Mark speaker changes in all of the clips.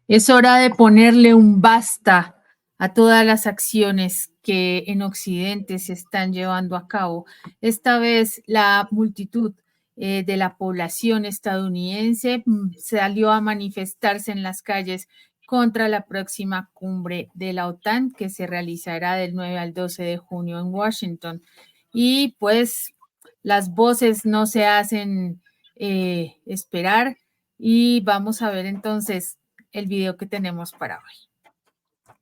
Speaker 1: Es hora de ponerle un basta a todas las acciones que en Occidente se están llevando a cabo. Esta vez la multitud de la población estadounidense salió a manifestarse en las calles contra la próxima cumbre de la OTAN que se realizará del 9 al 12 de junio en Washington. Y pues las voces no se hacen esperar y vamos a ver entonces el video que tenemos para hoy.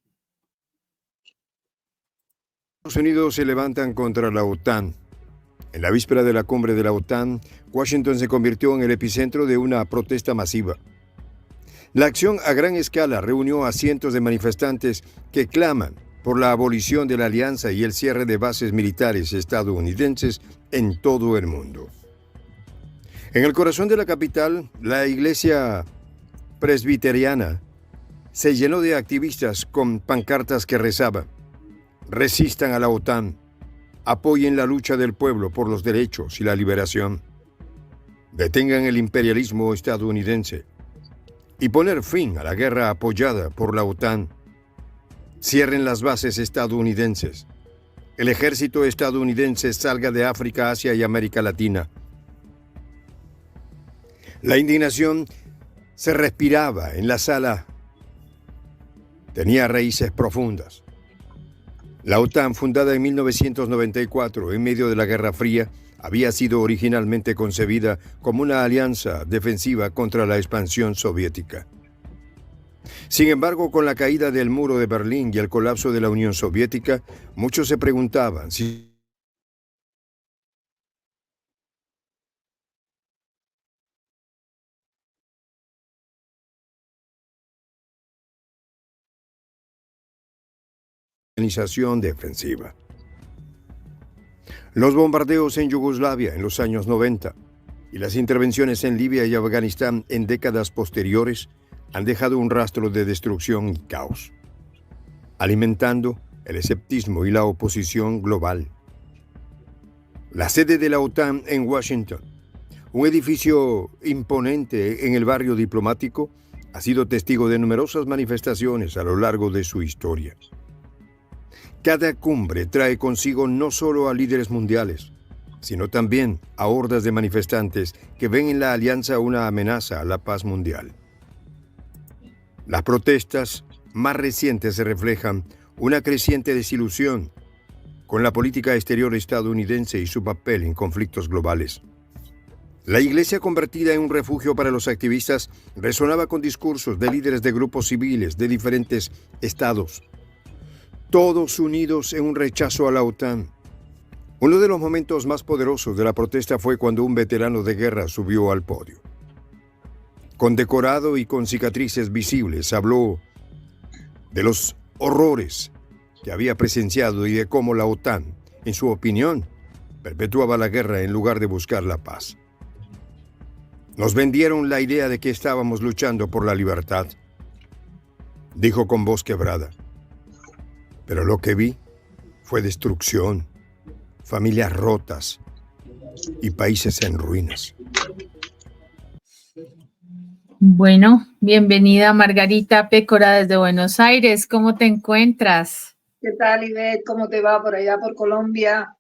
Speaker 2: Estados Unidos se levantan contra la OTAN. En la víspera de la cumbre de la OTAN, Washington se convirtió en el epicentro de una protesta masiva. La acción a gran escala reunió a cientos de manifestantes que claman por la abolición de la alianza y el cierre de bases militares estadounidenses en todo el mundo. En el corazón de la capital, la iglesia presbiteriana se llenó de activistas con pancartas que rezaban: resistan a la OTAN, apoyen la lucha del pueblo por los derechos y la liberación, detengan el imperialismo estadounidense y poner fin a la guerra apoyada por la OTAN, cierren las bases estadounidenses, el ejército estadounidense salga de África, Asia y América Latina. La indignación se respiraba en la sala. Tenía raíces profundas. La OTAN, fundada en 1994 en medio de la Guerra Fría, había sido originalmente concebida como una alianza defensiva contra la expansión soviética. Sin embargo, con la caída del muro de Berlín y el colapso de la Unión Soviética, muchos se preguntaban si organización defensiva. Los bombardeos en Yugoslavia en los años 90 y las intervenciones en Libia y Afganistán en décadas posteriores han dejado un rastro de destrucción y caos, alimentando el escepticismo y la oposición global. La sede de la OTAN en Washington, un edificio imponente en el barrio diplomático, ha sido testigo de numerosas manifestaciones a lo largo de su historia. Cada cumbre trae consigo no solo a líderes mundiales, sino también a hordas de manifestantes que ven en la alianza una amenaza a la paz mundial. Las protestas más recientes reflejan una creciente desilusión con la política exterior estadounidense y su papel en conflictos globales. La iglesia, convertida en un refugio para los activistas, resonaba con discursos de líderes de grupos civiles de diferentes estados, todos unidos en un rechazo a la OTAN. Uno de los momentos más poderosos de la protesta fue cuando un veterano de guerra subió al podio. Condecorado y con cicatrices visibles, habló de los horrores que había presenciado y de cómo la OTAN, en su opinión, perpetuaba la guerra en lugar de buscar la paz. Nos vendieron la idea de que estábamos luchando por la libertad, dijo con voz quebrada. Pero lo que vi fue destrucción, familias rotas y países en ruinas.
Speaker 1: Bueno, bienvenida Margarita Pécora desde Buenos Aires. ¿Cómo te encuentras?
Speaker 3: ¿Qué tal, Ivette? ¿Cómo te va por allá, por Colombia?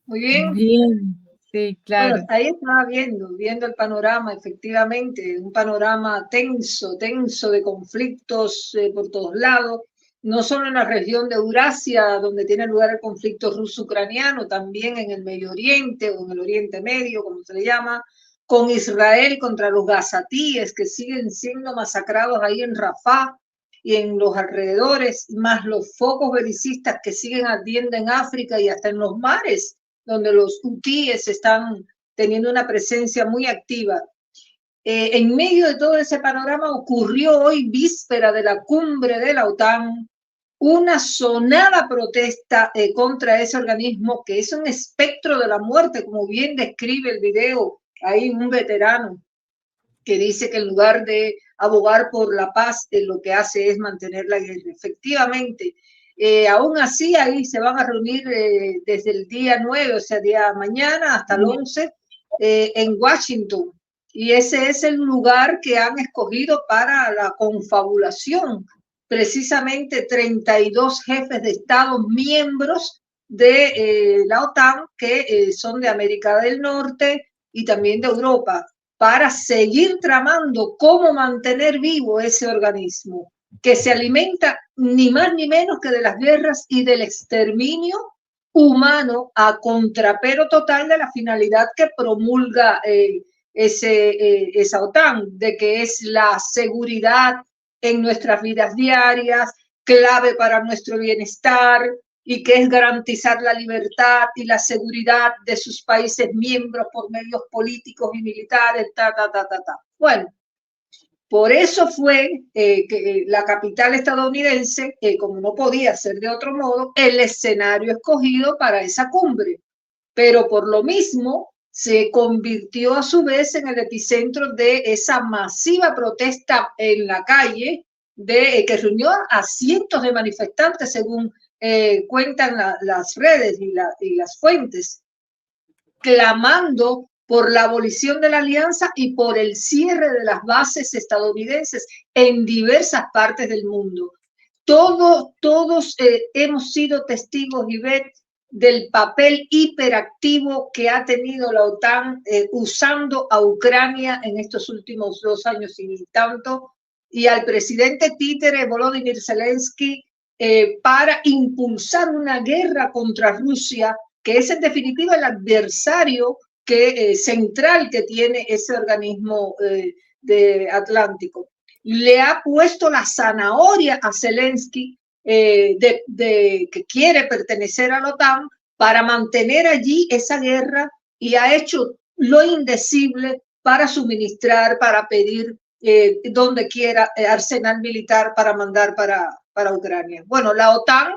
Speaker 3: Muy bien.
Speaker 1: Bien, sí, claro.
Speaker 3: Bueno, ahí estaba viendo el panorama, efectivamente, un panorama tenso de conflictos por todos lados, no solo en la región de Eurasia, donde tiene lugar el conflicto ruso-ucraniano, también en el Medio Oriente o en el Oriente Medio, como se le llama, con Israel contra los gazatíes que siguen siendo masacrados ahí en Rafah y en los alrededores, más los focos belicistas que siguen ardiendo en África y hasta en los mares, donde los hutíes están teniendo una presencia muy activa. En medio de todo ese panorama ocurrió hoy, víspera de la cumbre de la OTAN, una sonada protesta contra ese organismo que es un espectro de la muerte, como bien describe el video. Hay un veterano que dice que en lugar de abogar por la paz, lo que hace es mantener la guerra. Efectivamente, aún así ahí se van a reunir desde el día 9, o sea, día mañana hasta el 11, en Washington. y ese es el lugar que han escogido para la confabulación. Precisamente 32 jefes de Estado miembros de la OTAN que son de América del Norte y también de Europa, para seguir tramando cómo mantener vivo ese organismo que se alimenta ni más ni menos que de las guerras y del exterminio humano a contrapero total de la finalidad que promulga esa OTAN, de que es la seguridad en nuestras vidas diarias, clave para nuestro bienestar, y que es garantizar la libertad y la seguridad de sus países miembros por medios políticos y militares, Bueno, por eso fue que la capital estadounidense, como no podía ser de otro modo, el escenario escogido para esa cumbre. Pero por lo mismo se convirtió a su vez en el epicentro de esa masiva protesta en la calle que reunió a cientos de manifestantes, según cuentan las redes y las fuentes, clamando por la abolición de la alianza y por el cierre de las bases estadounidenses en diversas partes del mundo. Todos hemos sido testigos, Ivette, del papel hiperactivo que ha tenido la OTAN usando a Ucrania en estos últimos 2 años y tanto, y al presidente títere Volodymyr Zelensky para impulsar una guerra contra Rusia, que es en definitiva el adversario central que tiene ese organismo de Atlántico. Le ha puesto la zanahoria a Zelensky que quiere pertenecer a la OTAN para mantener allí esa guerra, y ha hecho lo indecible para suministrar, para pedir donde quiera arsenal militar para mandar para Ucrania. Bueno, la OTAN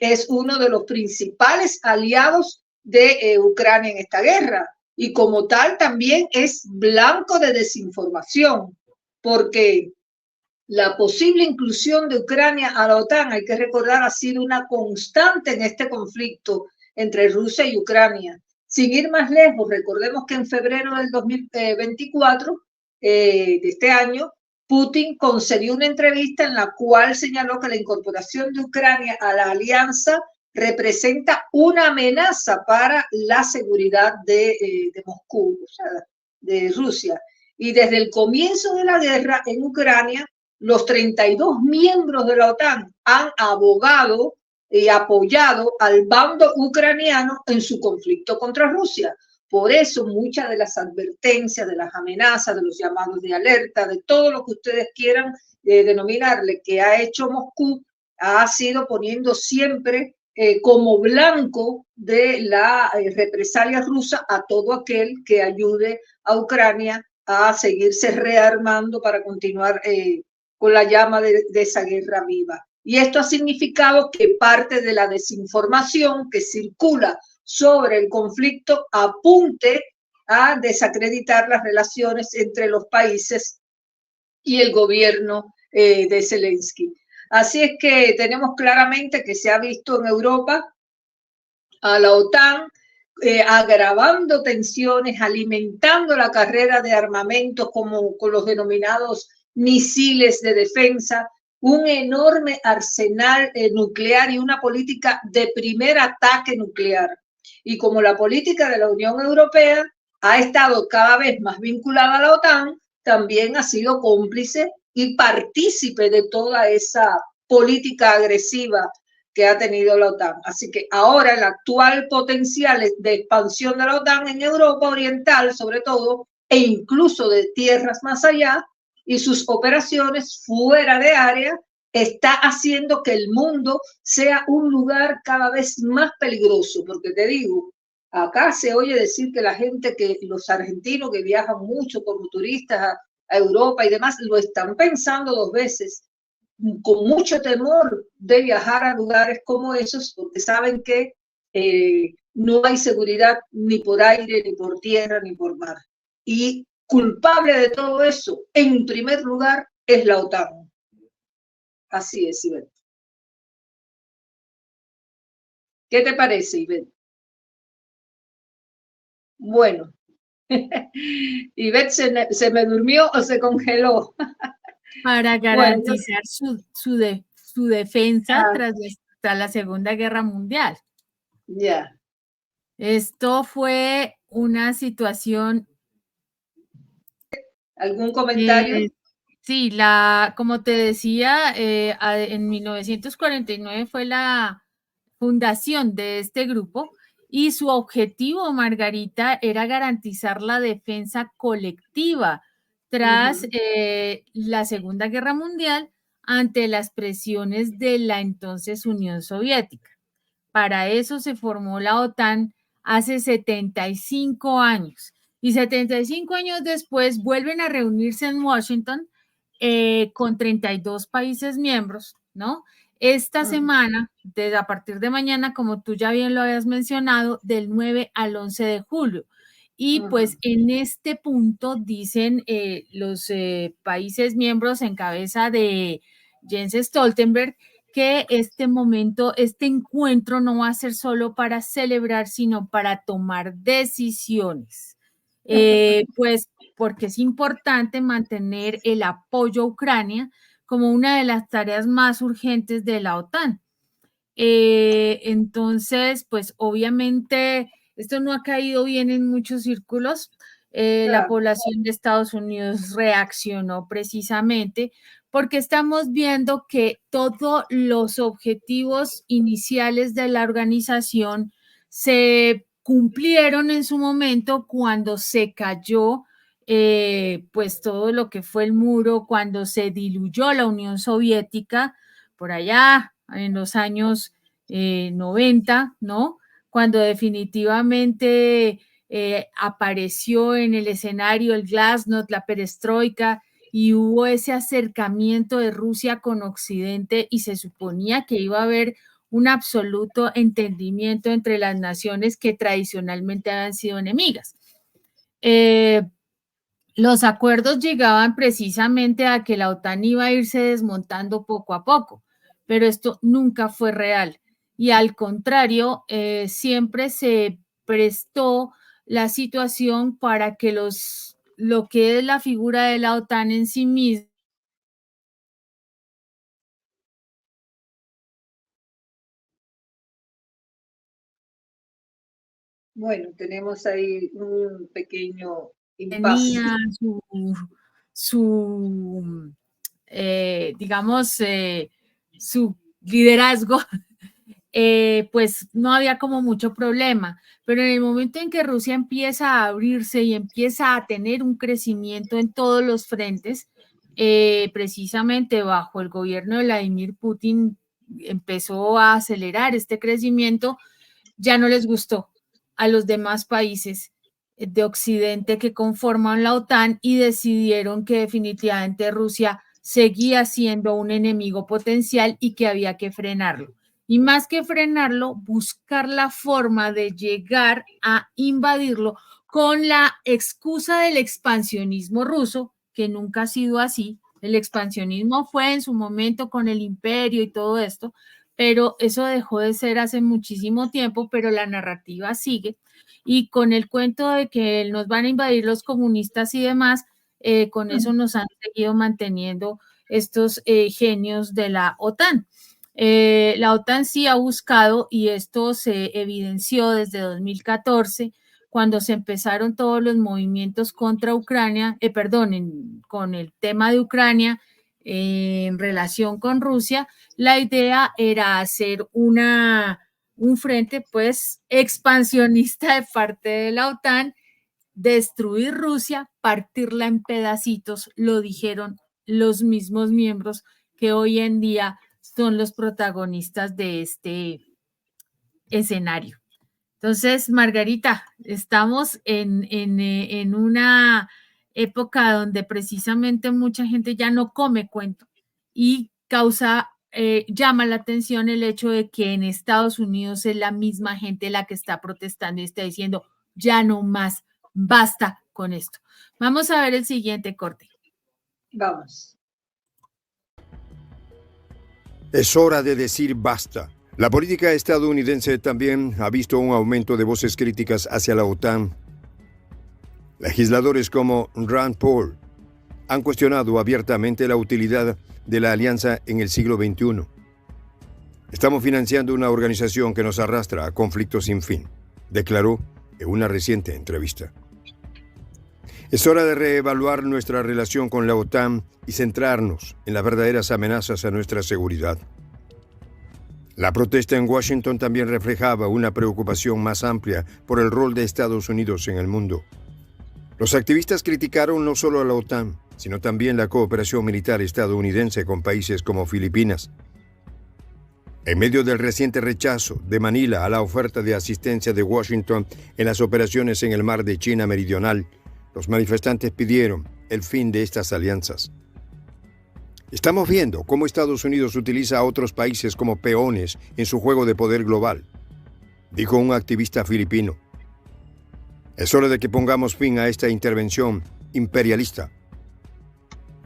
Speaker 3: es uno de los principales aliados de Ucrania en esta guerra, y como tal también es blanco de desinformación, porque la posible inclusión de Ucrania a la OTAN, hay que recordar, ha sido una constante en este conflicto entre Rusia y Ucrania. Sin ir más lejos, recordemos que en febrero del 2024 de este año, Putin concedió una entrevista en la cual señaló que la incorporación de Ucrania a la alianza representa una amenaza para la seguridad de Moscú, o sea, de Rusia. Y desde el comienzo de la guerra en Ucrania, los 32 miembros de la OTAN han abogado y apoyado al bando ucraniano en su conflicto contra Rusia. Por eso muchas de las advertencias, de las amenazas, de los llamados de alerta, de todo lo que ustedes quieran denominarle que ha hecho Moscú, ha sido poniendo siempre como blanco de la represalia rusa a todo aquel que ayude a Ucrania a seguirse rearmando para continuar con la llama de esa guerra viva. Y esto ha significado que parte de la desinformación que circula sobre el conflicto apunte a desacreditar las relaciones entre los países y el gobierno de Zelensky. Así es que tenemos claramente que se ha visto en Europa a la OTAN agravando tensiones, alimentando la carrera de armamentos como con los denominados misiles de defensa, un enorme arsenal nuclear y una política de primer ataque nuclear. Y como la política de la Unión Europea ha estado cada vez más vinculada a la OTAN, también ha sido cómplice y partícipe de toda esa política agresiva que ha tenido la OTAN. Así que ahora el actual potencial de expansión de la OTAN en Europa Oriental, sobre todo, e incluso de tierras más allá, y sus operaciones fuera de área, está haciendo que el mundo sea un lugar cada vez más peligroso, porque te digo, acá se oye decir que la gente, que los argentinos que viajan mucho como turistas a Europa y demás, lo están pensando 2 veces, con mucho temor de viajar a lugares como esos, porque saben que no hay seguridad ni por aire, ni por tierra, ni por mar. Y culpable de todo eso, en primer lugar, es la OTAN. Así es, Ivette. ¿Qué te parece, Ivette? Bueno, Y Beth se me durmió o se congeló.
Speaker 1: Para
Speaker 3: Bueno,
Speaker 1: garantizar su defensa tras la Segunda Guerra Mundial.
Speaker 3: ya.
Speaker 1: Esto fue una situación.
Speaker 3: ¿Algún comentario?
Speaker 1: Sí, como te decía, en 1949 fue la fundación de este grupo y su objetivo, Margarita, era garantizar la defensa colectiva tras la Segunda Guerra Mundial ante las presiones de la entonces Unión Soviética. Para eso se formó la OTAN hace 75 años. Y 75 años después vuelven a reunirse en Washington con 32 países miembros, ¿no? Esta semana, desde a partir de mañana, como tú ya bien lo habías mencionado, del 9 al 11 de julio. Y pues en este punto dicen los países miembros en cabeza de Jens Stoltenberg que este momento, este encuentro no va a ser solo para celebrar, sino para tomar decisiones. Pues porque es importante mantener el apoyo a Ucrania como una de las tareas más urgentes de la OTAN. Entonces, pues obviamente esto no ha caído bien en muchos círculos. La población de Estados Unidos reaccionó precisamente porque estamos viendo que todos los objetivos iniciales de la organización se cumplieron en su momento cuando se cayó pues todo lo que fue el muro, cuando se diluyó la Unión Soviética por allá en los años 90, ¿no? Cuando definitivamente apareció en el escenario el glasnost, la perestroika, y hubo ese acercamiento de Rusia con Occidente y se suponía que iba a haber un absoluto entendimiento entre las naciones que tradicionalmente habían sido enemigas. Los acuerdos llegaban precisamente a que la OTAN iba a irse desmontando poco a poco, pero esto nunca fue real. Y al contrario, siempre se prestó la situación para que lo que es la figura de la OTAN en sí misma.
Speaker 3: Bueno, tenemos ahí un pequeño impasse.
Speaker 1: Tenía su digamos, su liderazgo, pues no había como mucho problema. Pero en el momento en que Rusia empieza a abrirse y empieza a tener un crecimiento en todos los frentes, precisamente bajo el gobierno de Vladimir Putin empezó a acelerar este crecimiento, ya no les gustó a los demás países de Occidente que conforman la OTAN y decidieron que definitivamente Rusia seguía siendo un enemigo potencial y que había que frenarlo. Y más que frenarlo, buscar la forma de llegar a invadirlo con la excusa del expansionismo ruso, que nunca ha sido así. El expansionismo fue en su momento con el imperio y todo esto, pero eso dejó de ser hace muchísimo tiempo, pero la narrativa sigue. Y con el cuento de que nos van a invadir los comunistas y demás, con eso nos han seguido manteniendo estos genios de la OTAN. La OTAN sí ha buscado, y esto se evidenció desde 2014, cuando se empezaron todos los movimientos contra Ucrania, con el tema de Ucrania en relación con Rusia, la idea era hacer un frente pues expansionista de parte de la OTAN, destruir Rusia, partirla en pedacitos, lo dijeron los mismos miembros que hoy en día son los protagonistas de este escenario. Entonces, Margarita, estamos en una época donde precisamente mucha gente ya no come cuento y llama la atención el hecho de que en Estados Unidos es la misma gente la que está protestando y está diciendo, ya no más, basta con esto. Vamos a ver el siguiente corte.
Speaker 3: Vamos.
Speaker 2: Es hora de decir basta. La política estadounidense también ha visto un aumento de voces críticas hacia la OTAN. Legisladores como Rand Paul han cuestionado abiertamente la utilidad de la alianza en el siglo XXI. Estamos financiando una organización que nos arrastra a conflictos sin fin, declaró en una reciente entrevista. Es hora de reevaluar nuestra relación con la OTAN y centrarnos en las verdaderas amenazas a nuestra seguridad. La protesta en Washington también reflejaba una preocupación más amplia por el rol de Estados Unidos en el mundo. Los activistas criticaron no solo a la OTAN, sino también la cooperación militar estadounidense con países como Filipinas. En medio del reciente rechazo de Manila a la oferta de asistencia de Washington en las operaciones en el mar de China Meridional, los manifestantes pidieron el fin de estas alianzas. Estamos viendo cómo Estados Unidos utiliza a otros países como peones en su juego de poder global, dijo un activista filipino. Es hora de que pongamos fin a esta intervención imperialista.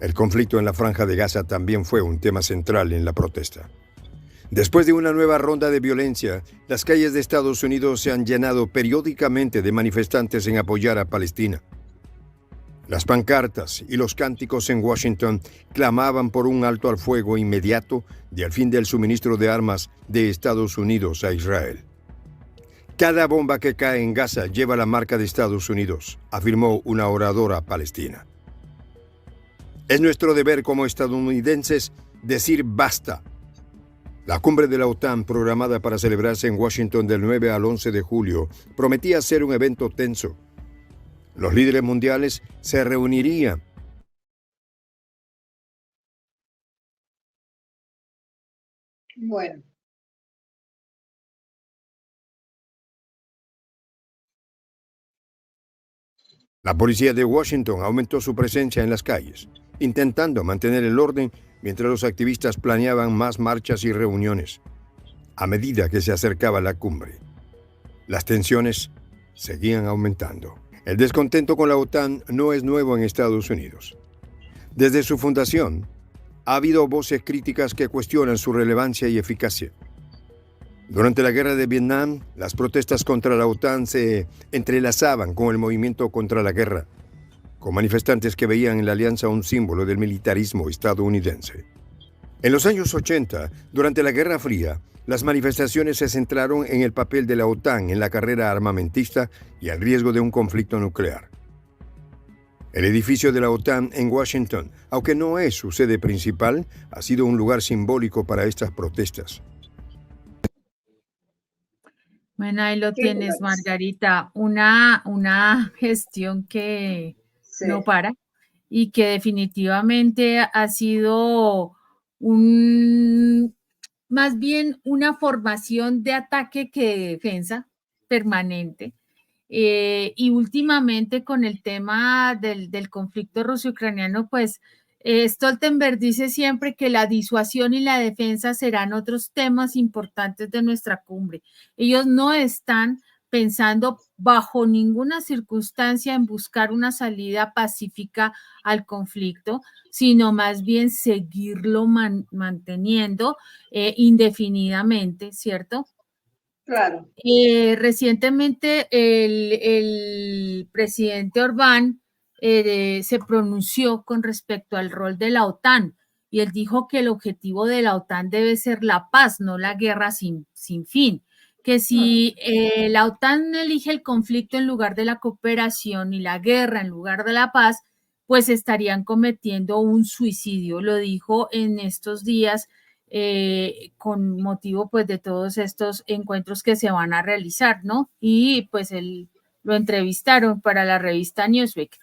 Speaker 2: El conflicto en la Franja de Gaza también fue un tema central en la protesta. Después de una nueva ronda de violencia, las calles de Estados Unidos se han llenado periódicamente de manifestantes en apoyar a Palestina. Las pancartas y los cánticos en Washington clamaban por un alto al fuego inmediato y el fin del suministro de armas de Estados Unidos a Israel. Cada bomba que cae en Gaza lleva la marca de Estados Unidos, afirmó una oradora palestina. Es nuestro deber como estadounidenses decir basta. La cumbre de la OTAN, programada para celebrarse en Washington del 9 al 11 de julio, prometía ser un evento tenso. Los líderes mundiales se reunirían.
Speaker 3: Bueno.
Speaker 2: La policía de Washington aumentó su presencia en las calles, intentando mantener el orden mientras los activistas planeaban más marchas y reuniones. A medida que se acercaba la cumbre, las tensiones seguían aumentando. El descontento con la OTAN no es nuevo en Estados Unidos. Desde su fundación, ha habido voces críticas que cuestionan su relevancia y eficacia. Durante la guerra de Vietnam, las protestas contra la OTAN se entrelazaban con el movimiento contra la guerra, con manifestantes que veían en la alianza un símbolo del militarismo estadounidense. En los años 80, durante la Guerra Fría, las manifestaciones se centraron en el papel de la OTAN en la carrera armamentista y el riesgo de un conflicto nuclear. El edificio de la OTAN en Washington, aunque no es su sede principal, ha sido un lugar simbólico para estas protestas.
Speaker 1: Bueno, ahí lo tienes, Margarita, una gestión que
Speaker 3: Sí.
Speaker 1: no para y que definitivamente ha sido más bien una formación de ataque que de defensa permanente. Y últimamente con el tema del conflicto ruso-ucraniano, pues Stoltenberg dice siempre que la disuasión y la defensa serán otros temas importantes de nuestra cumbre. Ellos no están pensando bajo ninguna circunstancia en buscar una salida pacífica al conflicto, sino más bien seguirlo manteniendo indefinidamente, ¿cierto?
Speaker 3: Claro.
Speaker 1: Recientemente el presidente Orbán se pronunció con respecto al rol de la OTAN y él dijo que el objetivo de la OTAN debe ser la paz, no la guerra sin fin. Que si la OTAN elige el conflicto en lugar de la cooperación y la guerra en lugar de la paz, pues estarían cometiendo un suicidio. Lo dijo en estos días con motivo pues de todos estos encuentros que se van a realizar, ¿no? Y pues lo entrevistaron para la revista Newsweek.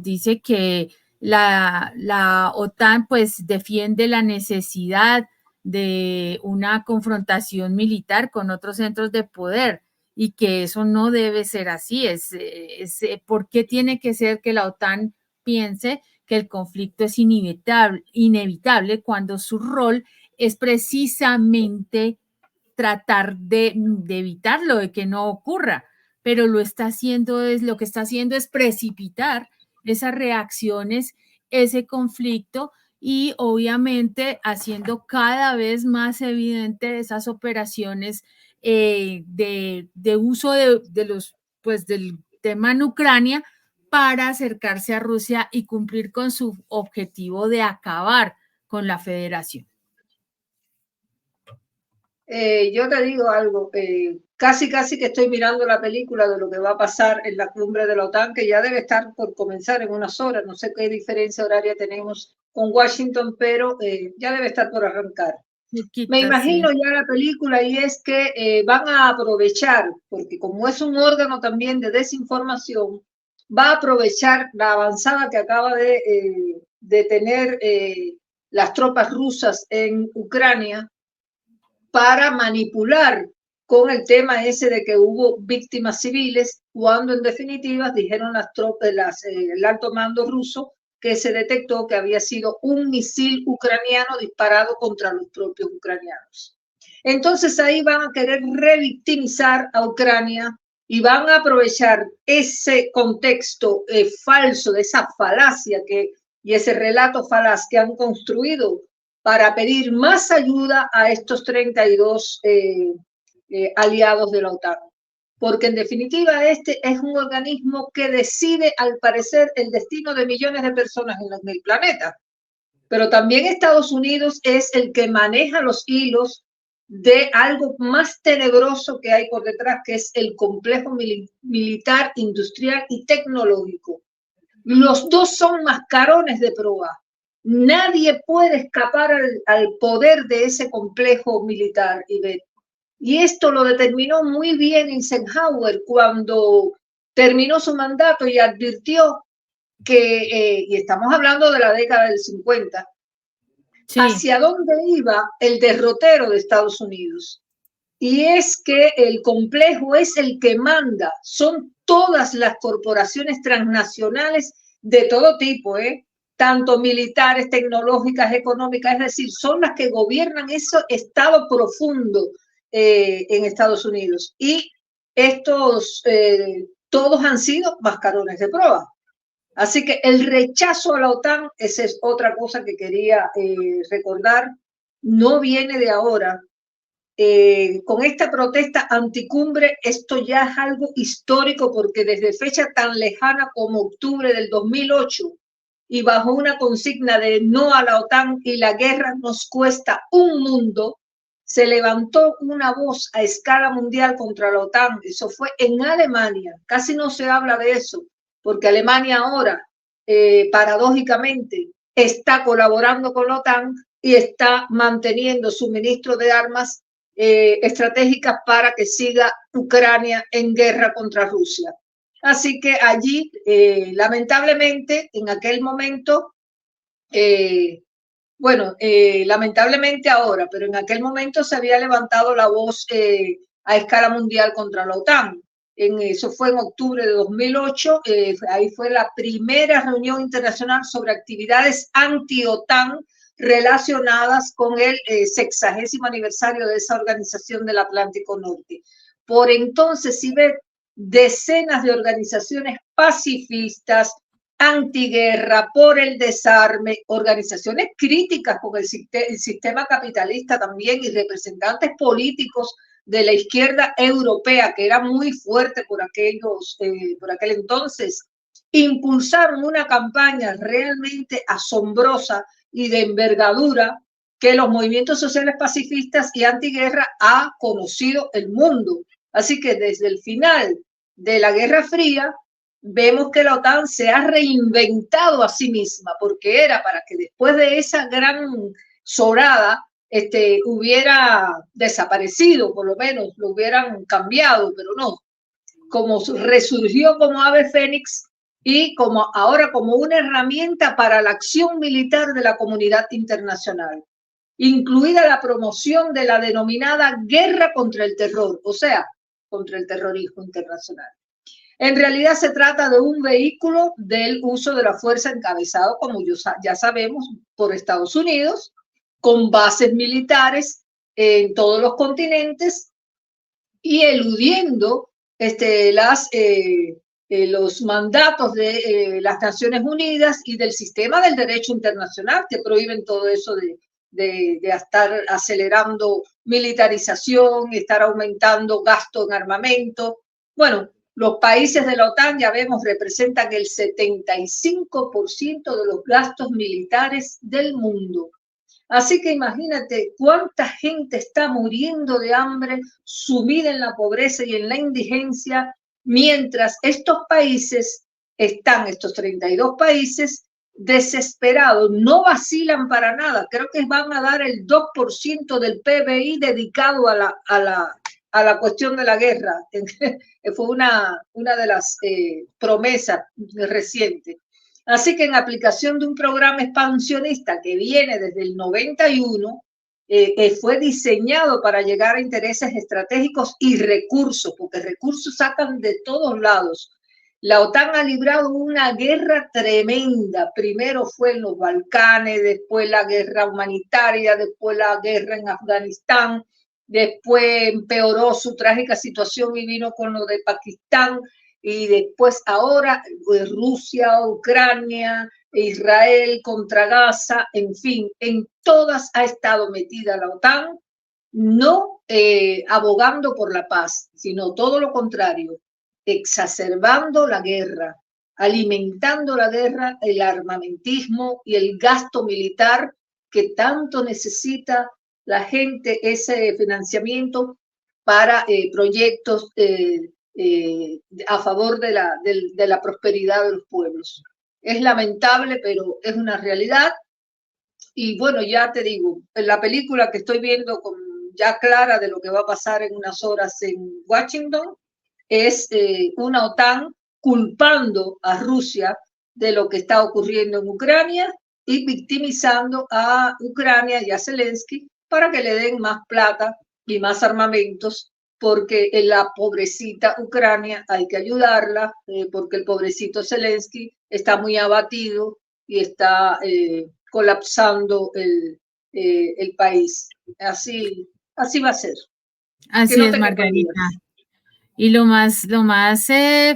Speaker 1: Dice que la OTAN pues defiende la necesidad de una confrontación militar con otros centros de poder y que eso no debe ser así. ¿Por qué tiene que ser que la OTAN piense que el conflicto es inevitable cuando su rol es precisamente tratar de evitarlo, de que no ocurra, pero lo que está haciendo es precipitar esas reacciones, ese conflicto y obviamente haciendo cada vez más evidente esas operaciones de uso de los, pues del tema en Ucrania para acercarse a Rusia y cumplir con su objetivo de acabar con la federación?
Speaker 3: Yo te digo algo, casi que estoy mirando la película de lo que va a pasar en la cumbre de la OTAN, que ya debe estar por comenzar en unas horas. No sé qué diferencia horaria tenemos con Washington, pero ya debe estar por arrancar. Me imagino ya la película, y es que van a aprovechar, porque como es un órgano también de desinformación, va a aprovechar la avanzada que acaba de tener las tropas rusas en Ucrania para manipular con el tema ese de que hubo víctimas civiles, cuando en definitiva dijeron las tropas, el alto mando ruso, que se detectó que había sido un misil ucraniano disparado contra los propios ucranianos. Entonces ahí van a querer revictimizar a Ucrania y van a aprovechar ese contexto falso, de esa falacia y ese relato falaz que han construido para pedir más ayuda a estos 32 aliados de la OTAN. Porque en definitiva este es un organismo que decide, al parecer, el destino de millones de personas en el planeta. Pero también Estados Unidos es el que maneja los hilos de algo más tenebroso que hay por detrás, que es el complejo militar, industrial y tecnológico. Los dos son mascarones de proa. Nadie puede escapar al poder de ese complejo militar, Ivette. Y esto lo determinó muy bien Eisenhower cuando terminó su mandato y advirtió que, y estamos hablando de la década del 50, sí, hacia dónde iba el derrotero de Estados Unidos. Y es que el complejo es el que manda, son todas las corporaciones transnacionales de todo tipo, tanto militares, tecnológicas, económicas, es decir, son las que gobiernan ese estado profundo en Estados Unidos. Y estos todos han sido mascarones de prueba. Así que el rechazo a la OTAN, esa es otra cosa que quería recordar, no viene de ahora. Con esta protesta anticumbre, esto ya es algo histórico, porque desde fecha tan lejana como octubre del 2008 y bajo una consigna de no a la OTAN y la guerra nos cuesta un mundo, se levantó una voz a escala mundial contra la OTAN. Eso fue en Alemania. Casi no se habla de eso, porque Alemania ahora, paradójicamente, está colaborando con la OTAN y está manteniendo suministro de armas estratégicas para que siga Ucrania en guerra contra Rusia. Así que allí, lamentablemente, en aquel momento, lamentablemente ahora, pero en aquel momento se había levantado la voz a escala mundial contra la OTAN. Eso fue en octubre de 2008, ahí fue la primera reunión internacional sobre actividades anti-OTAN relacionadas con el 60º aniversario de esa organización del Atlántico Norte. Por entonces, si ve decenas de organizaciones pacifistas, antiguerra, por el desarme, organizaciones críticas con el sistema capitalista también, y representantes políticos de la izquierda europea, que era muy fuerte por aquel entonces, impulsaron una campaña realmente asombrosa y de envergadura que los movimientos sociales pacifistas y antiguerra ha conocido el mundo. Así que desde el final de la Guerra Fría vemos que la OTAN se ha reinventado a sí misma, porque era para que después de esa gran zorada hubiera desaparecido, por lo menos lo hubieran cambiado, pero no. Como resurgió como ave fénix y ahora como una herramienta para la acción militar de la comunidad internacional, incluida la promoción de la denominada guerra contra el terror, o sea, contra el terrorismo internacional. En realidad se trata de un vehículo del uso de la fuerza encabezado, como ya sabemos, por Estados Unidos, con bases militares en todos los continentes y eludiendo los mandatos de las Naciones Unidas y del sistema del derecho internacional, que prohíben todo eso de estar acelerando militarización, estar aumentando gasto en armamento. Bueno, Los países de la OTAN, ya vemos, representan el 75% de los gastos militares del mundo. Así que imagínate cuánta gente está muriendo de hambre, sumida en la pobreza y en la indigencia, mientras estos países estos 32 países, desesperados, no vacilan para nada. Creo que van a dar el 2% del PBI dedicado a la cuestión de la guerra. Fue una de las promesas recientes. Así que en aplicación de un programa expansionista que viene desde el 91, fue diseñado para llegar a intereses estratégicos y recursos, porque recursos sacan de todos lados. La OTAN ha librado una guerra tremenda. Primero fue en los Balcanes, después la guerra humanitaria, después la guerra en Afganistán, después empeoró su trágica situación y vino con lo de Pakistán, y después ahora Rusia, Ucrania, Israel contra Gaza, en fin, en todas ha estado metida la OTAN, no abogando por la paz, sino todo lo contrario, exacerbando la guerra, alimentando la guerra, el armamentismo y el gasto militar que tanto necesita la gente, ese financiamiento para proyectos a favor de la prosperidad de los pueblos. Es lamentable, pero es una realidad. Y bueno, ya te digo, en la película que estoy viendo ya clara de lo que va a pasar en unas horas en Washington, es una OTAN culpando a Rusia de lo que está ocurriendo en Ucrania y victimizando a Ucrania y a Zelensky para que le den más plata y más armamentos, porque en la pobrecita Ucrania hay que ayudarla, porque el pobrecito Zelensky está muy abatido y está colapsando el país. Así va a ser.
Speaker 1: Así es, Margarita. Y lo más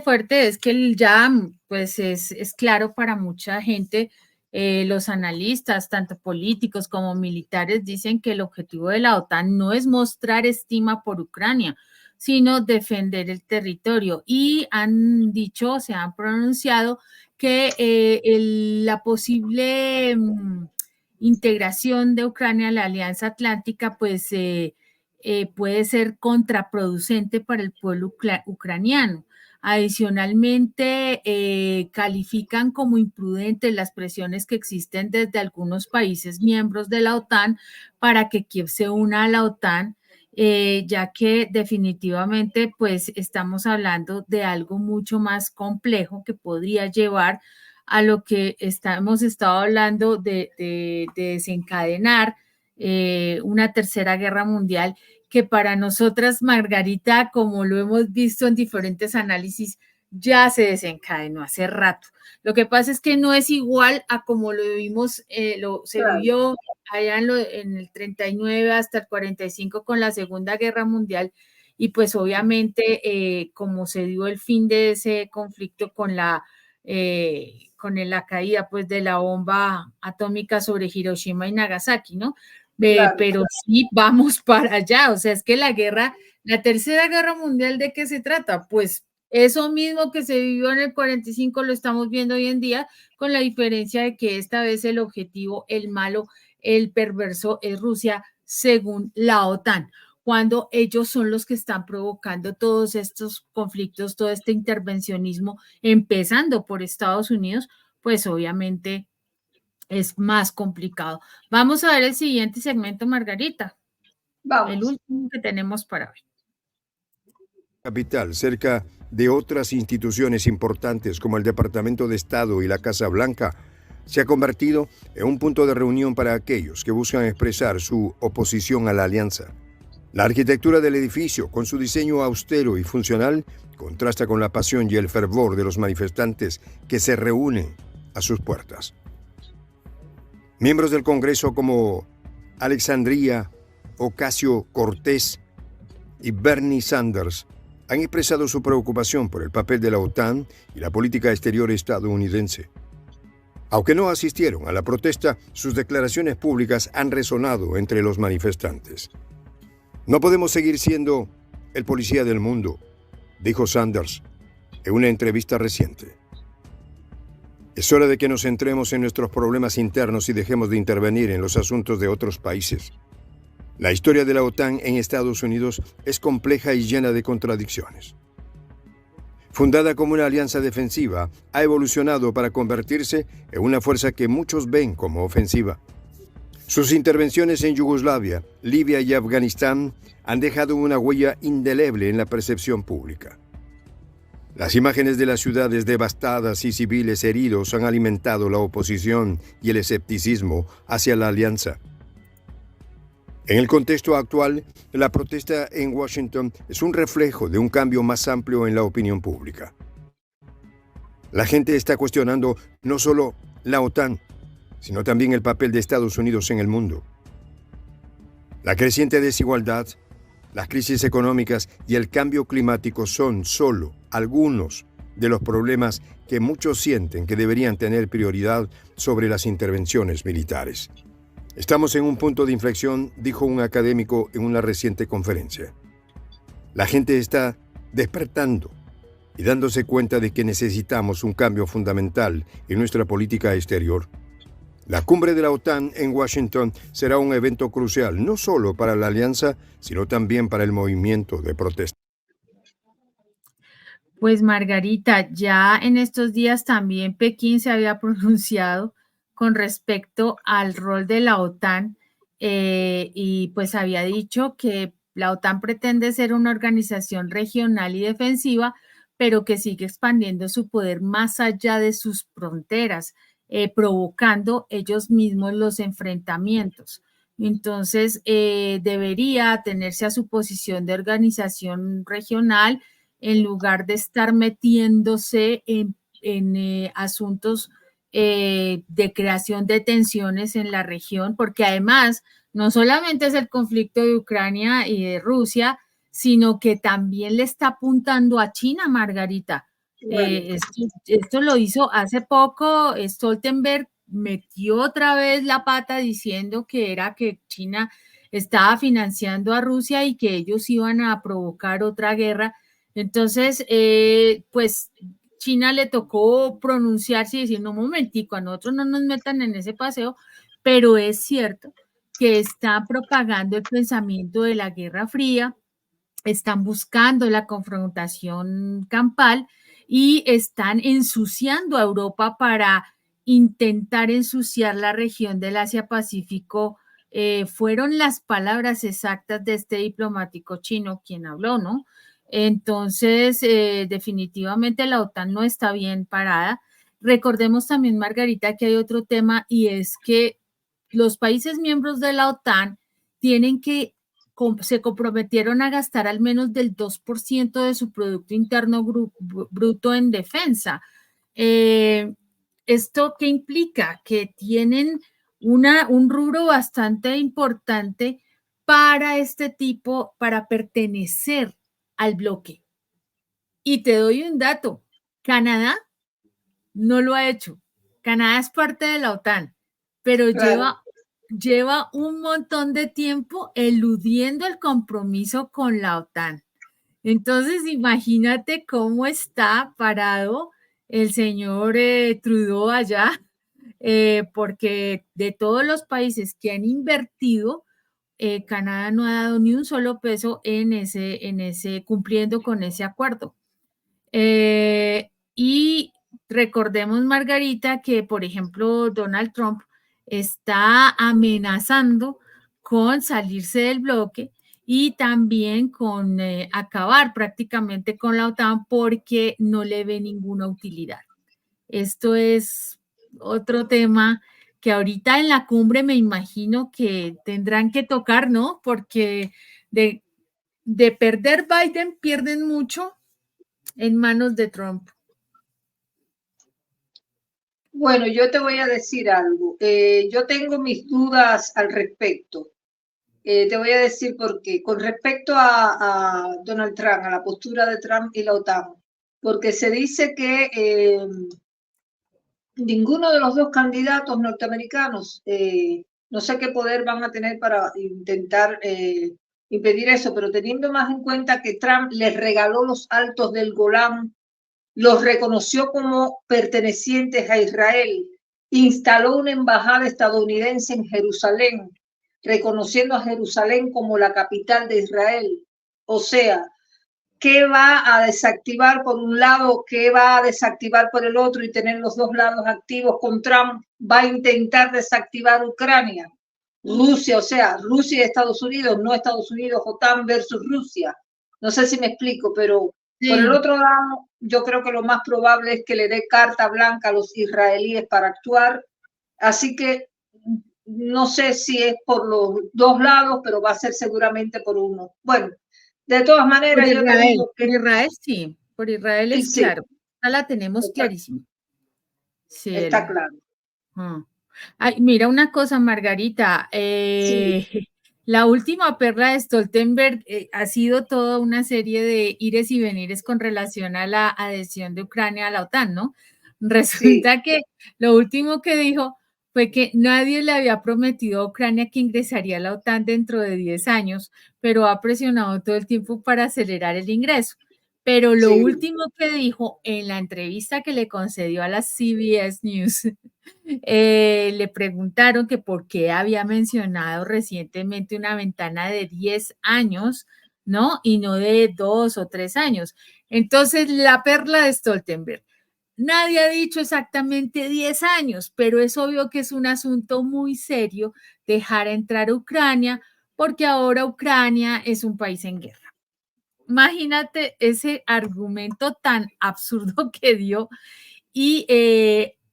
Speaker 1: fuerte es que ya pues es claro para mucha gente, los analistas, tanto políticos como militares, dicen que el objetivo de la OTAN no es mostrar estima por Ucrania, sino defender el territorio. Y se han pronunciado que la posible integración de Ucrania a la Alianza Atlántica, pues puede ser contraproducente para el pueblo ucraniano. Adicionalmente, califican como imprudentes las presiones que existen desde algunos países miembros de la OTAN para que Kiev se una a la OTAN, ya que definitivamente pues estamos hablando de algo mucho más complejo que podría llevar a lo que hemos estado hablando de desencadenar una tercera guerra mundial, que para nosotras, Margarita, como lo hemos visto en diferentes análisis, ya se desencadenó hace rato. Lo que pasa es que no es igual a como lo vimos, se vivió allá en el 39 hasta el 45 con la Segunda Guerra Mundial, y pues obviamente como se dio el fin de ese conflicto con la caída pues de la bomba atómica sobre Hiroshima y Nagasaki, ¿no? Claro. Pero sí vamos para allá, o sea, es que la tercera guerra mundial, ¿de qué se trata? Pues eso mismo que se vivió en el 45 lo estamos viendo hoy en día, con la diferencia de que esta vez el objetivo, el malo, el perverso es Rusia, según la OTAN, cuando ellos son los que están provocando todos estos conflictos, todo este intervencionismo, empezando por Estados Unidos, pues obviamente es más complicado. Vamos a ver el siguiente segmento, Margarita. Vamos. El último que tenemos para hoy.
Speaker 2: Capital, cerca de otras instituciones importantes como el Departamento de Estado y la Casa Blanca, se ha convertido en un punto de reunión para aquellos que buscan expresar su oposición a la alianza. La arquitectura del edificio, con su diseño austero y funcional, contrasta con la pasión y el fervor de los manifestantes que se reúnen a sus puertas. Miembros del Congreso como Alexandria Ocasio-Cortez y Bernie Sanders han expresado su preocupación por el papel de la OTAN y la política exterior estadounidense. Aunque no asistieron a la protesta, sus declaraciones públicas han resonado entre los manifestantes. No podemos seguir siendo el policía del mundo, dijo Sanders, en una entrevista reciente. Es hora de que nos centremos en nuestros problemas internos y dejemos de intervenir en los asuntos de otros países. La historia de la OTAN en Estados Unidos es compleja y llena de contradicciones. Fundada como una alianza defensiva, ha evolucionado para convertirse en una fuerza que muchos ven como ofensiva. Sus intervenciones en Yugoslavia, Libia y Afganistán han dejado una huella indeleble en la percepción pública. Las imágenes de las ciudades devastadas y civiles heridos han alimentado la oposición y el escepticismo hacia la alianza. En el contexto actual, la protesta en Washington es un reflejo de un cambio más amplio en la opinión pública. La gente está cuestionando no solo la OTAN, sino también el papel de Estados Unidos en el mundo. La creciente desigualdad, las crisis económicas y el cambio climático son solo algunos de los problemas que muchos sienten que deberían tener prioridad sobre las intervenciones militares. Estamos en un punto de inflexión, dijo un académico en una reciente conferencia. La gente está despertando y dándose cuenta de que necesitamos un cambio fundamental en nuestra política exterior. La cumbre de la OTAN en Washington será un evento crucial, no solo para la alianza, sino también para el movimiento de protesta.
Speaker 1: Pues Margarita, ya en estos días también Pekín se había pronunciado con respecto al rol de la OTAN y pues había dicho que la OTAN pretende ser una organización regional y defensiva, pero que sigue expandiendo su poder más allá de sus fronteras, provocando ellos mismos los enfrentamientos. Entonces, debería atenerse a su posición de organización regional en lugar de estar metiéndose en asuntos de creación de tensiones en la región, porque además no solamente es el conflicto de Ucrania y de Rusia, sino que también le está apuntando a China, Margarita. Esto lo hizo hace poco, Stoltenberg metió otra vez la pata diciendo que era que China estaba financiando a Rusia y que ellos iban a provocar otra guerra. Entonces, pues China le tocó pronunciarse y decir, no, momentico, a nosotros no nos metan en ese paseo, pero es cierto que está propagando el pensamiento de la Guerra Fría, están buscando la confrontación campal y están ensuciando a Europa para intentar ensuciar la región del Asia-Pacífico. Fueron las palabras exactas de este diplomático chino quien habló, ¿no? Entonces, definitivamente la OTAN no está bien parada. Recordemos también, Margarita, que hay otro tema y es que los países miembros de la OTAN tienen que se comprometieron a gastar al menos del 2% de su Producto Interno Bruto en defensa. ¿Esto qué implica? Que tienen un rubro bastante importante para este tipo, para pertenecer al bloque. Y te doy un dato, Canadá no lo ha hecho. Canadá es parte de la OTAN, pero
Speaker 3: Claro.
Speaker 1: lleva un montón de tiempo eludiendo el compromiso con la OTAN. Entonces, imagínate cómo está parado el señor Trudeau allá, porque de todos los países que han invertido, Canadá no ha dado ni un solo peso en ese cumpliendo con ese acuerdo. Y recordemos, Margarita, que, por ejemplo, Donald Trump está amenazando con salirse del bloque y también con acabar prácticamente con la OTAN porque no le ve ninguna utilidad. Esto es otro tema que ahorita en la cumbre me imagino que tendrán que tocar, ¿no? Porque de perder Biden pierden mucho en manos de Trump.
Speaker 3: Bueno, yo te voy a decir algo. Yo tengo mis dudas al respecto. Te voy a decir por qué. Con respecto a Donald Trump, a la postura de Trump y la OTAN, porque se dice que ninguno de los dos candidatos norteamericanos, no sé qué poder van a tener para intentar impedir eso, pero teniendo más en cuenta que Trump les regaló los altos del Golán los reconoció como pertenecientes a Israel, instaló una embajada estadounidense en Jerusalén, reconociendo a Jerusalén como la capital de Israel. O sea, ¿qué va a desactivar por un lado, qué va a desactivar por el otro y tener los dos lados activos con Trump? Va a intentar desactivar Ucrania. Rusia, o sea, Rusia y Estados Unidos, no Estados Unidos, OTAN versus Rusia. No sé si me explico, pero por el
Speaker 1: Sí,
Speaker 3: otro lado, yo creo que lo más probable es que le dé carta blanca a los israelíes para actuar. Así que no sé si es por los dos lados, pero va a ser seguramente por uno. Bueno, de todas maneras, yo te digo
Speaker 1: Por
Speaker 3: que
Speaker 1: Israel sí, por Israel
Speaker 3: sí,
Speaker 1: es
Speaker 3: sí,
Speaker 1: claro, ya la tenemos
Speaker 3: está,
Speaker 1: clarísima. Sí,
Speaker 3: está claro.
Speaker 1: ah. Ay, mira una cosa, Margarita,
Speaker 3: Sí,
Speaker 1: la última perla de Stoltenberg ha sido toda una serie de ires y venires con relación a la adhesión de Ucrania a la OTAN, ¿no?
Speaker 3: sí,
Speaker 1: Resulta que lo último que dijo fue que nadie le había prometido a Ucrania que ingresaría a la OTAN dentro de 10 años, pero ha presionado todo el tiempo para acelerar el ingreso. Pero lo
Speaker 3: sí.
Speaker 1: último que dijo en la entrevista que le concedió a la CBS News le preguntaron que por qué había mencionado recientemente una ventana de 10 años, ¿no? Y no de 2 o 3 años. Entonces, la perla de Stoltenberg. Nadie ha dicho exactamente 10 años, pero es obvio que es un asunto muy serio dejar entrar a Ucrania, porque ahora Ucrania es un país en guerra. Imagínate ese argumento tan absurdo que dio y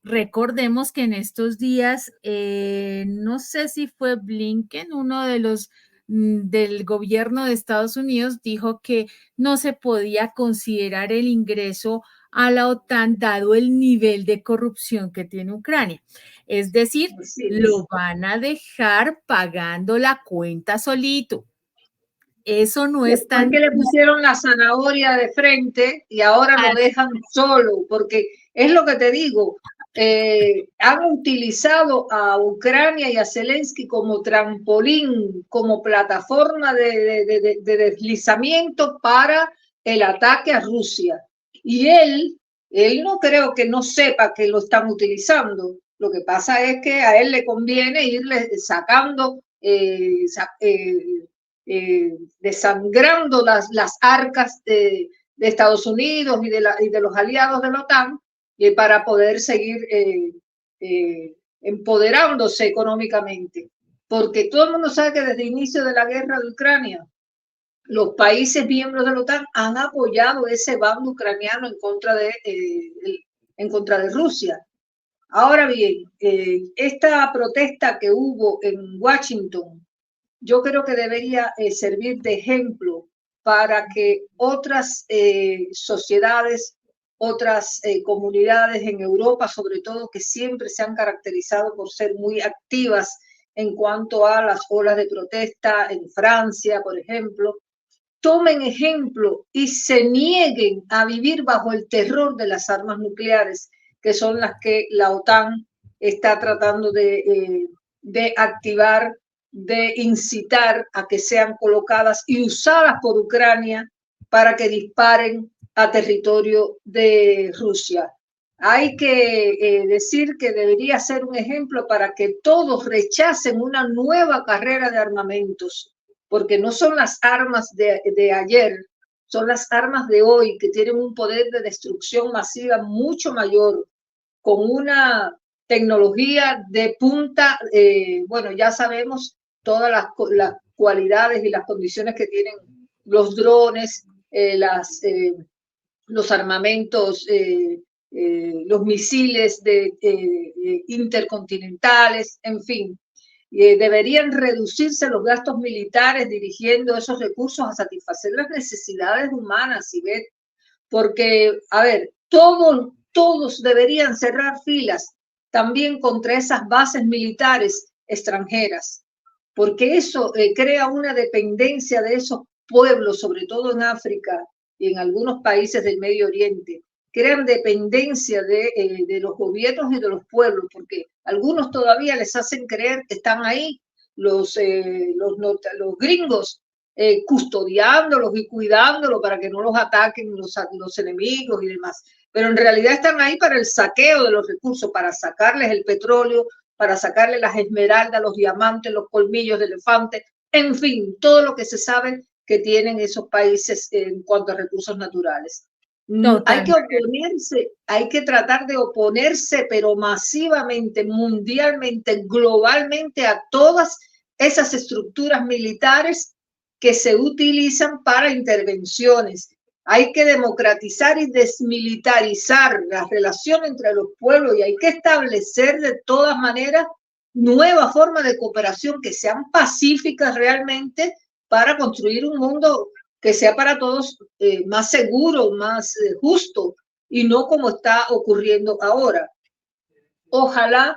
Speaker 1: recordemos que en estos días, no sé si fue Blinken, uno de los del gobierno de Estados Unidos, dijo que no se podía considerar el ingreso a la OTAN dado el nivel de corrupción que tiene Ucrania. Es decir,
Speaker 3: Así es.
Speaker 1: lo van a dejar pagando la cuenta solito. Eso no es
Speaker 3: Después
Speaker 1: tan...
Speaker 3: que le pusieron la zanahoria de frente y ahora lo dejan solo, porque es lo que te digo, han utilizado a Ucrania y a Zelensky como trampolín, como plataforma de deslizamiento para el ataque a Rusia. Y él no creo que no sepa que lo están utilizando. Lo que pasa es que a él le conviene irle sacando desangrando las arcas de Estados Unidos y de los aliados de la OTAN para poder seguir empoderándose económicamente. Porque todo el mundo sabe que desde el inicio de la guerra de Ucrania, los países miembros de la OTAN han apoyado ese bando ucraniano en contra de Rusia. Ahora bien, esta protesta que hubo en Washington, yo creo que debería servir de ejemplo para que otras sociedades, otras comunidades en Europa, sobre todo, que siempre se han caracterizado por ser muy activas en cuanto a las olas de protesta en Francia, por ejemplo, tomen ejemplo y se nieguen a vivir bajo el terror de las armas nucleares, que son las que la OTAN está tratando de activar, de incitar a que sean colocadas y usadas por Ucrania para que disparen a territorio de Rusia. Hay que decir que debería ser un ejemplo para que todos rechacen una nueva carrera de armamentos, porque no son las armas de ayer, son las armas de hoy que tienen un poder de destrucción masiva mucho mayor, con una tecnología de punta. Bueno, ya sabemos todas las cualidades y las condiciones que tienen los drones, los armamentos, los misiles intercontinentales, en fin. Deberían reducirse los gastos militares dirigiendo esos recursos a satisfacer las necesidades humanas, Ivette, porque, a ver, todos deberían cerrar filas también contra esas bases militares extranjeras, porque eso crea una dependencia de esos pueblos, sobre todo en África y en algunos países del Medio Oriente, crean dependencia de los gobiernos y de los pueblos, porque algunos todavía les hacen creer que están ahí los gringos custodiándolos y cuidándolos para que no los ataquen los enemigos y demás. pero en realidad están ahí para el saqueo de los recursos, para sacarles el petróleo, para sacarles las esmeraldas, los diamantes, los colmillos de elefante, en fin, todo lo que se sabe que tienen esos países en cuanto a recursos naturales. Hay que oponerse, hay que tratar de oponerse, pero masivamente, mundialmente, globalmente, a todas esas estructuras militares que se utilizan para intervenciones. Hay que democratizar y desmilitarizar la relación entre los pueblos y hay que establecer de todas maneras nuevas formas de cooperación que sean pacíficas realmente para construir un mundo que sea para todos más seguro, más justo y no como está ocurriendo ahora. Ojalá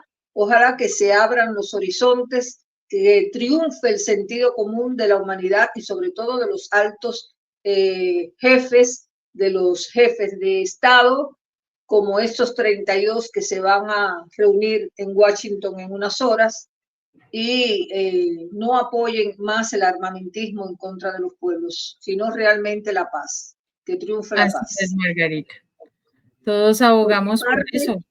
Speaker 3: que se abran los horizontes, que triunfe el sentido común de la humanidad y sobre todo de los altos jefes, de los jefes de Estado, como estos 32 que se van a reunir en Washington en unas horas, y no apoyen más el armamentismo en contra de los pueblos, sino realmente la paz, que triunfe la paz.
Speaker 1: Así es, Margarita. Todos abogamos por eso.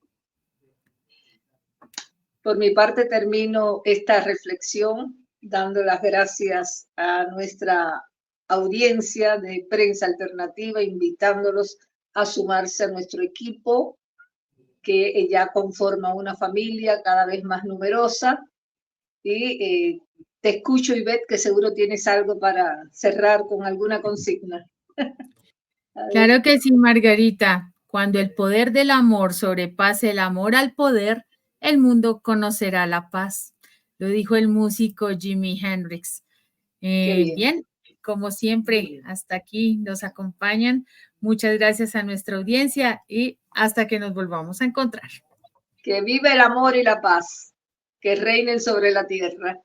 Speaker 3: Por mi parte termino esta reflexión dando las gracias a nuestra audiencia de Prensa Alternativa, invitándolos a sumarse a nuestro equipo, que ya conforma una familia cada vez más numerosa. Y te escucho, Ivette, que seguro tienes algo para cerrar con alguna consigna.
Speaker 1: Claro que sí, Margarita. Cuando el poder del amor sobrepase el amor al poder, el mundo conocerá la paz. Lo dijo el músico Jimi Hendrix. Bien, como siempre, hasta aquí nos acompañan. Muchas gracias a nuestra audiencia y hasta que nos volvamos a encontrar.
Speaker 3: Que viva el amor y la paz, que reinen sobre la tierra.